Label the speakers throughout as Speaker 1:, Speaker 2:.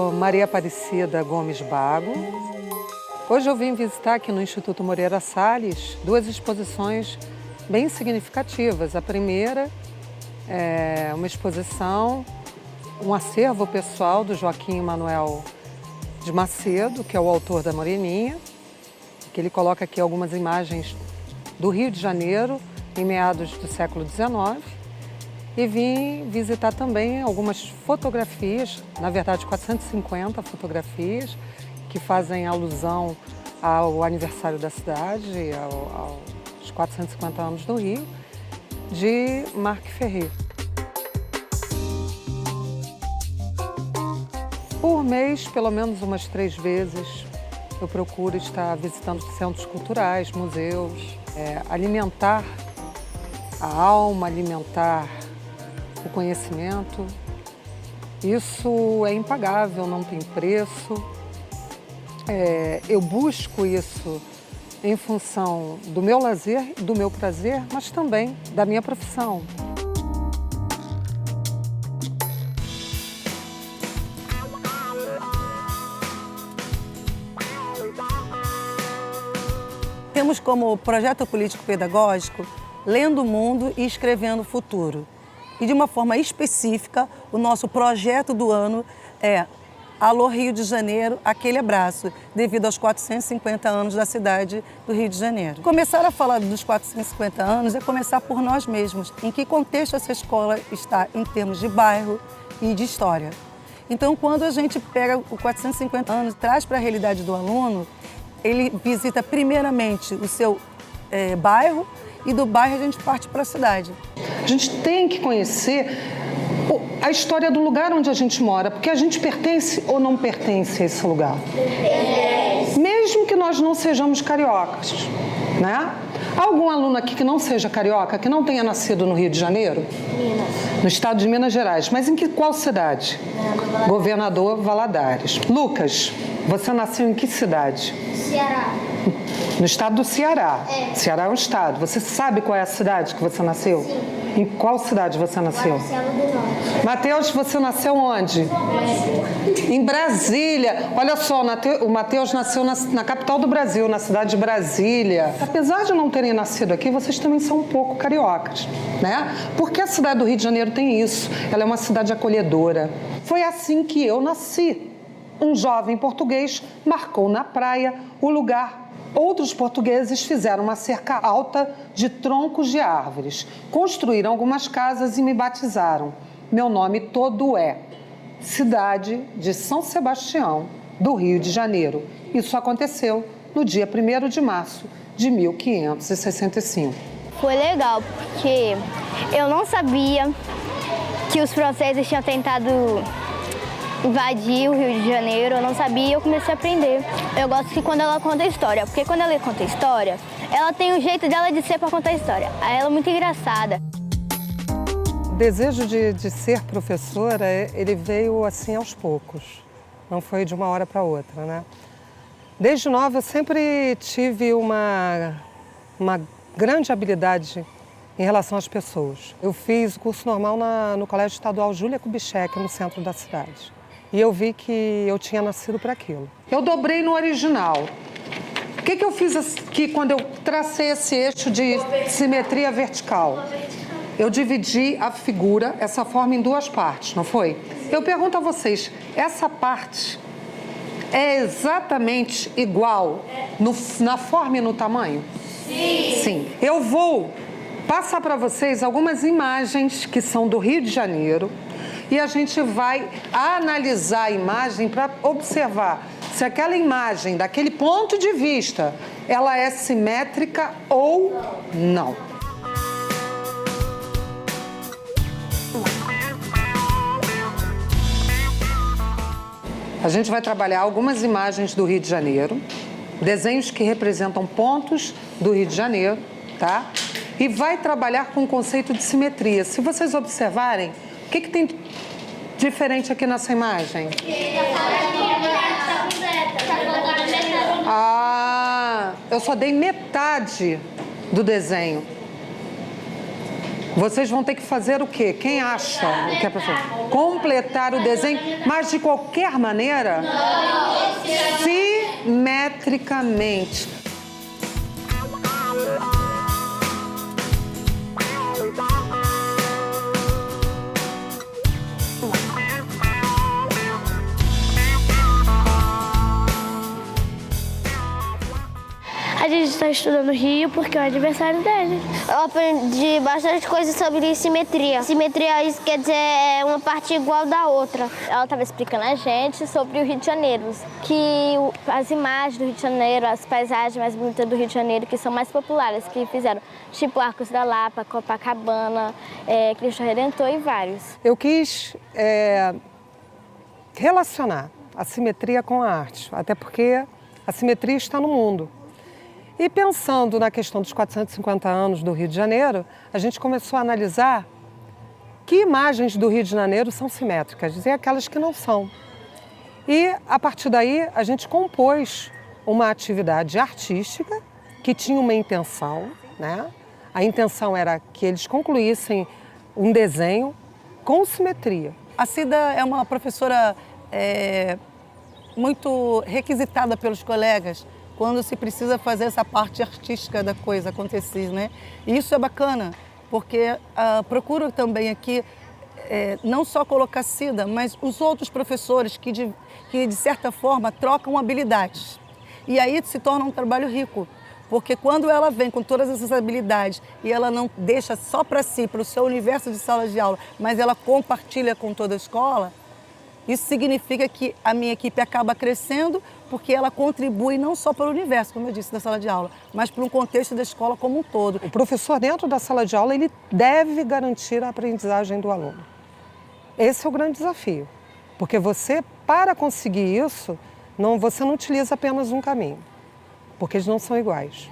Speaker 1: sou Maria Aparecida Gomes Bago. Hoje eu vim visitar aqui no Instituto Moreira Salles duas exposições bem significativas. A primeira é uma exposição, um acervo pessoal do Joaquim Manuel de Macedo, que é o autor da Moreninha, que ele coloca aqui algumas imagens do Rio de Janeiro em meados do século XIX. E vim visitar também algumas fotografias, na verdade 450 fotografias, que fazem alusão ao aniversário da cidade, aos 450 anos do Rio, de Marc Ferrer. Por mês, pelo menos umas 3 vezes, eu procuro estar visitando centros culturais, museus, alimentar a alma, alimentar o conhecimento. Isso é impagável, não tem preço. Eu busco isso em função do meu lazer, do meu prazer, mas também da minha profissão.
Speaker 2: Temos como projeto político-pedagógico Lendo o Mundo e Escrevendo o Futuro. E de uma forma específica, o nosso projeto do ano é Alô Rio de Janeiro, aquele abraço, devido aos 450 anos da cidade do Rio de Janeiro. Começar a falar dos 450 anos é começar por nós mesmos, em que contexto essa escola está em termos de bairro e de história. Então, quando a gente pega o 450 anos e traz para a realidade do aluno, ele visita primeiramente o seu bairro, e do bairro a gente parte para a cidade.
Speaker 1: A gente tem que conhecer a história do lugar onde a gente mora, porque a gente pertence ou não pertence a esse lugar. Mesmo que nós não sejamos cariocas, né? Há algum aluno aqui que não seja carioca, que não tenha nascido no Rio de Janeiro? Minas. No estado de Minas Gerais. Mas em qual cidade? Governador Valadares. Lucas, você nasceu em que cidade?
Speaker 3: Ceará.
Speaker 1: No estado do Ceará. Ceará é um estado. Você sabe qual é a cidade que você nasceu?
Speaker 3: Sim.
Speaker 1: Em qual cidade você nasceu?
Speaker 3: Marcelo do Norte.
Speaker 1: Mateus, você nasceu onde? Em Brasília. Olha só, o Mateus nasceu na capital do Brasil, na cidade de Brasília. Apesar de não terem nascido aqui, vocês também são um pouco cariocas, né? Porque a cidade do Rio de Janeiro tem isso. Ela é uma cidade acolhedora. Foi assim que eu nasci. Um jovem português marcou na praia o lugar. Outros portugueses fizeram uma cerca alta de troncos de árvores, construíram algumas casas e me batizaram. Meu nome todo é Cidade de São Sebastião, do Rio de Janeiro. Isso aconteceu no dia 1º de março de 1565.
Speaker 3: Foi legal, porque eu não sabia que os franceses tinham tentado invadir o Rio de Janeiro, eu não sabia e eu comecei a aprender. Eu gosto que quando ela conta a história, porque quando ela conta a história, ela tem o jeito dela de ser para contar a história. Aí ela é muito engraçada.
Speaker 1: O desejo de ser professora, ele veio assim aos poucos, não foi de uma hora para outra, né? Desde nova eu sempre tive uma grande habilidade em relação às pessoas. Eu fiz o curso normal no Colégio Estadual Júlia Kubitschek, no centro da cidade. E eu vi que eu tinha nascido para aquilo. Eu dobrei no original. O que eu fiz aqui quando eu tracei esse eixo de simetria vertical? Eu dividi a figura, essa forma, em 2 partes, não foi? Eu pergunto a vocês, essa parte é exatamente igual na forma e no tamanho? Sim. Sim. Eu vou passar para vocês algumas imagens que são do Rio de Janeiro e a gente vai analisar a imagem para observar se aquela imagem, daquele ponto de vista, ela é simétrica ou não. A gente vai trabalhar algumas imagens do Rio de Janeiro, desenhos que representam pontos do Rio de Janeiro, tá? E vai trabalhar com o conceito de simetria. Se vocês observarem, o que tem diferente aqui nessa imagem? Ah, eu só dei metade do desenho. Vocês vão ter que fazer o quê? Quem acha o que é para fazer? Completar o desenho, mas de qualquer maneira? Não. Simetricamente.
Speaker 3: A gente está estudando Rio porque é o aniversário dele. Eu aprendi bastante coisa sobre simetria. Simetria, isso quer dizer uma parte igual da outra. Ela estava explicando a gente sobre o Rio de Janeiro, que as imagens do Rio de Janeiro, as paisagens mais bonitas do Rio de Janeiro, que são mais populares, que fizeram, tipo Arcos da Lapa, Copacabana, Cristo Redentor e vários.
Speaker 1: Eu quis relacionar a simetria com a arte, até porque a simetria está no mundo. E pensando na questão dos 450 anos do Rio de Janeiro, a gente começou a analisar que imagens do Rio de Janeiro são simétricas e aquelas que não são. E, a partir daí, a gente compôs uma atividade artística que tinha uma intenção, né? A intenção era que eles concluíssem um desenho com simetria.
Speaker 2: A Cida é uma professora muito requisitada pelos colegas quando se precisa fazer essa parte artística da coisa acontecer, né? E isso é bacana, porque procuro também aqui não só colocar Cida, mas os outros professores que de certa forma trocam habilidades. E aí se torna um trabalho rico, porque quando ela vem com todas essas habilidades e ela não deixa só para si, para o seu universo de sala de aula, mas ela compartilha com toda a escola, isso significa que a minha equipe acaba crescendo porque ela contribui não só para o universo, como eu disse, da sala de aula, mas para um contexto da escola como um todo.
Speaker 1: O professor, dentro da sala de aula, ele deve garantir a aprendizagem do aluno. Esse é o grande desafio, porque você, para conseguir isso, você não utiliza apenas um caminho, porque eles não são iguais.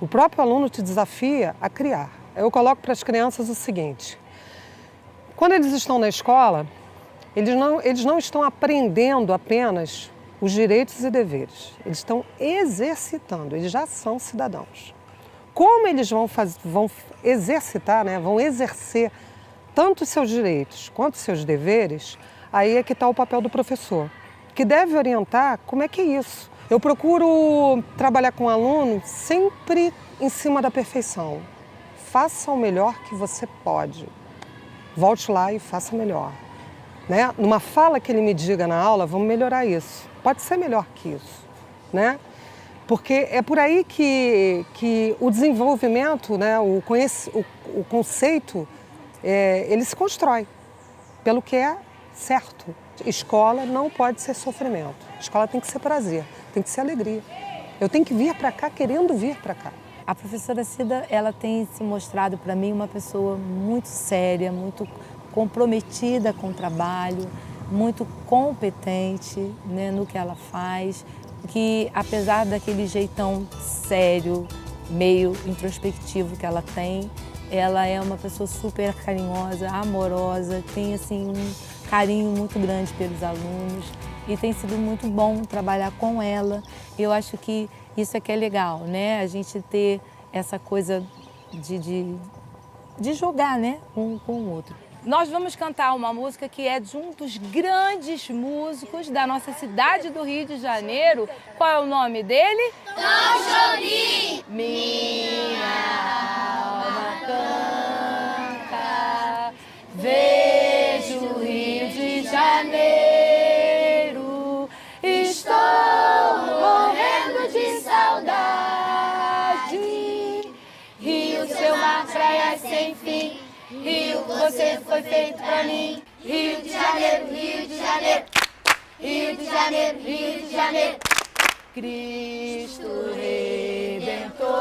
Speaker 1: O próprio aluno te desafia a criar. Eu coloco para as crianças o seguinte: quando eles estão na escola, eles não estão aprendendo apenas os direitos e deveres, eles estão exercitando, eles já são cidadãos. Como eles vão exercitar, né, vão exercer tanto os seus direitos quanto os seus deveres, aí é que está o papel do professor, que deve orientar como é que é isso. Eu procuro trabalhar com o aluno sempre em cima da perfeição. Faça o melhor que você pode. Volte lá e faça melhor. Né? Numa fala que ele me diga na aula, vamos melhorar isso. Pode ser melhor que isso, né? Porque é por aí que o desenvolvimento, né, o conceito, ele se constrói pelo que é certo. Escola não pode ser sofrimento. Escola tem que ser prazer, tem que ser alegria. Eu tenho que vir para cá querendo vir para cá.
Speaker 4: A professora Cida, ela tem se mostrado para mim uma pessoa muito séria, muito comprometida com o trabalho, muito competente, né, no que ela faz, que apesar daquele jeitão sério, meio introspectivo que ela tem, ela é uma pessoa super carinhosa, amorosa, tem assim um carinho muito grande pelos alunos e tem sido muito bom trabalhar com ela. Eu acho que isso é que é legal, né? A gente ter essa coisa de jogar, né, um com o outro. Nós vamos cantar uma música que é de um dos grandes músicos da nossa cidade do Rio de Janeiro. Qual é o nome dele?
Speaker 5: Tom Jobim!
Speaker 4: Minha alma canta, vejo o Rio de Janeiro, estou morrendo de saudade. Rio, seu mar, praias sem fim, Rio, você foi feito pra mim. Rio de Janeiro, Rio de Janeiro, Rio de Janeiro, Rio de Janeiro. Cristo Redentor,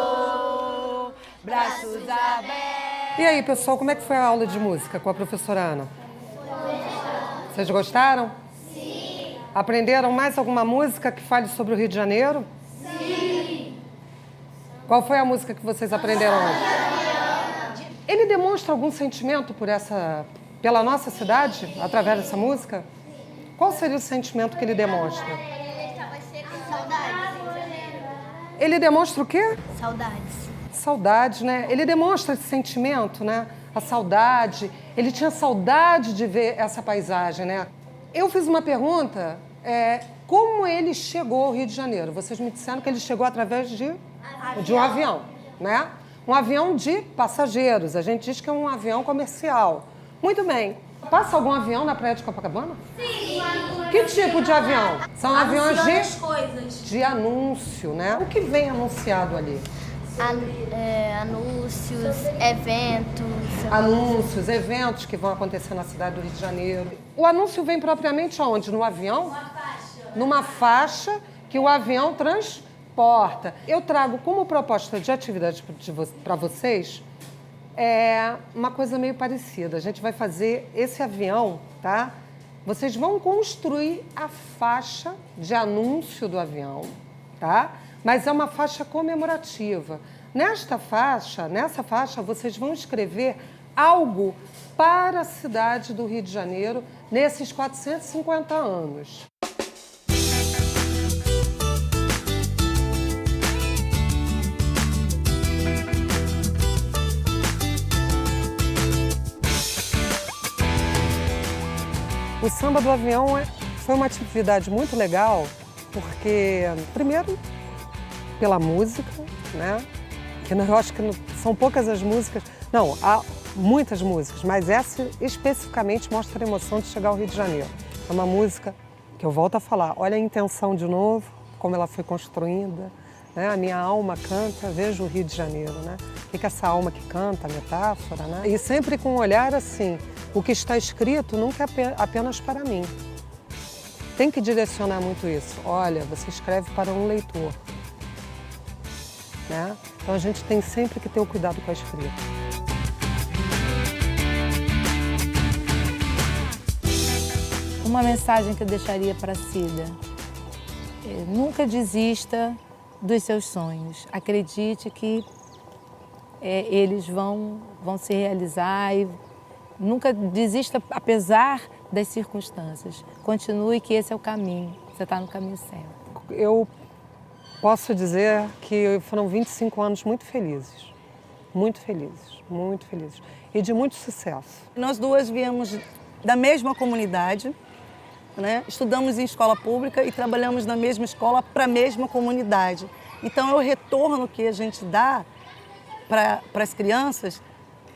Speaker 4: braços abertos.
Speaker 1: E aí, pessoal, como é que foi a aula de música com a professora Ana? Vocês gostaram?
Speaker 5: Sim.
Speaker 1: Aprenderam mais alguma música que fale sobre o Rio de Janeiro?
Speaker 5: Sim.
Speaker 1: Qual foi a música que vocês aprenderam hoje? Ele demonstra algum sentimento pela nossa cidade, através dessa música? Qual seria o sentimento que ele demonstra?
Speaker 5: Saudades.
Speaker 1: Ele demonstra o quê?
Speaker 5: Saudades.
Speaker 1: saudades, né? Ele demonstra esse sentimento, né? A saudade. Ele tinha saudade de ver essa paisagem, né? Eu fiz uma pergunta, como ele chegou ao Rio de Janeiro? Vocês me disseram que ele chegou através de um avião, né? Um avião de passageiros. A gente diz que é um avião comercial. Muito bem. Passa algum avião na praia de Copacabana?
Speaker 5: Sim.
Speaker 1: Que tipo de avião? São aviões
Speaker 5: As coisas.
Speaker 1: de anúncio, né? O que vem anunciado ali?
Speaker 3: Anúncios, eventos.
Speaker 1: Anúncios, eventos que vão acontecer na cidade do Rio de Janeiro. O anúncio vem propriamente aonde? No avião?
Speaker 5: Uma faixa.
Speaker 1: Numa faixa que o avião transporta. Eu trago como proposta de atividade para vocês uma coisa meio parecida. A gente vai fazer esse avião, tá? Vocês vão construir a faixa de anúncio do avião, tá? Mas é uma faixa comemorativa. Nessa faixa, vocês vão escrever algo para a cidade do Rio de Janeiro nesses 450 anos. O samba do avião foi uma atividade muito legal, porque, primeiro, pela música, né? Que eu acho que são poucas as músicas. Não, há muitas músicas, mas essa especificamente mostra a emoção de chegar ao Rio de Janeiro. É uma música que eu volto a falar, olha a intenção de novo, como ela foi construída, né? A minha alma canta, vejo o Rio de Janeiro, né? O que é essa alma que canta, a metáfora, né? E sempre com um olhar assim, o que está escrito nunca é apenas para mim. Tem que direcionar muito isso. Olha, você escreve para um leitor, né? Então a gente tem sempre que ter o cuidado com a escrita.
Speaker 4: Uma mensagem que eu deixaria para a Cida: nunca desista dos seus sonhos. Acredite que eles vão se realizar e nunca desista apesar das circunstâncias. Continue que esse é o caminho, você está no caminho certo.
Speaker 1: Eu posso dizer que foram 25 anos muito felizes, muito felizes, muito felizes e de muito sucesso.
Speaker 2: Nós duas viemos da mesma comunidade, né? Estudamos em escola pública e trabalhamos na mesma escola para a mesma comunidade. Então, é o retorno que a gente dá para as crianças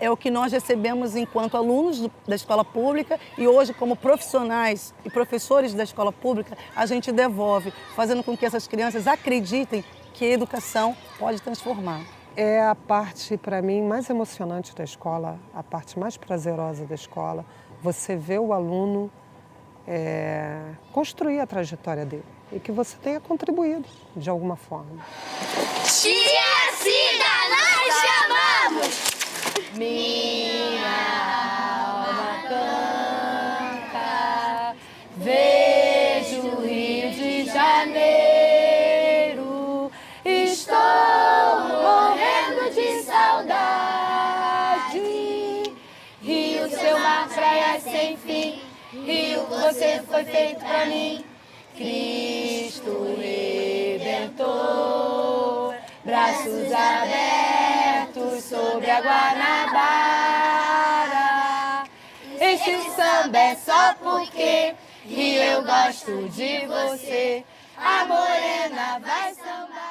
Speaker 2: é o que nós recebemos enquanto alunos da escola pública e hoje, como profissionais e professores da escola pública, a gente devolve, fazendo com que essas crianças acreditem que a educação pode transformar.
Speaker 1: É a parte, para mim, mais emocionante da escola, a parte mais prazerosa da escola, você vê o aluno construir a trajetória dele e que você tenha contribuído de alguma forma.
Speaker 5: Tia Cida, nós chamamos!
Speaker 4: Minha alma canta, vejo o Rio de Janeiro, estou morrendo de saudade. Rio, seu mar, praias sem fim, Rio, você foi feito pra mim. Cristo Redentor, braços abertos sobre a Guanabara. Este samba é só porque Rio, eu gosto de você. A morena vai sambar.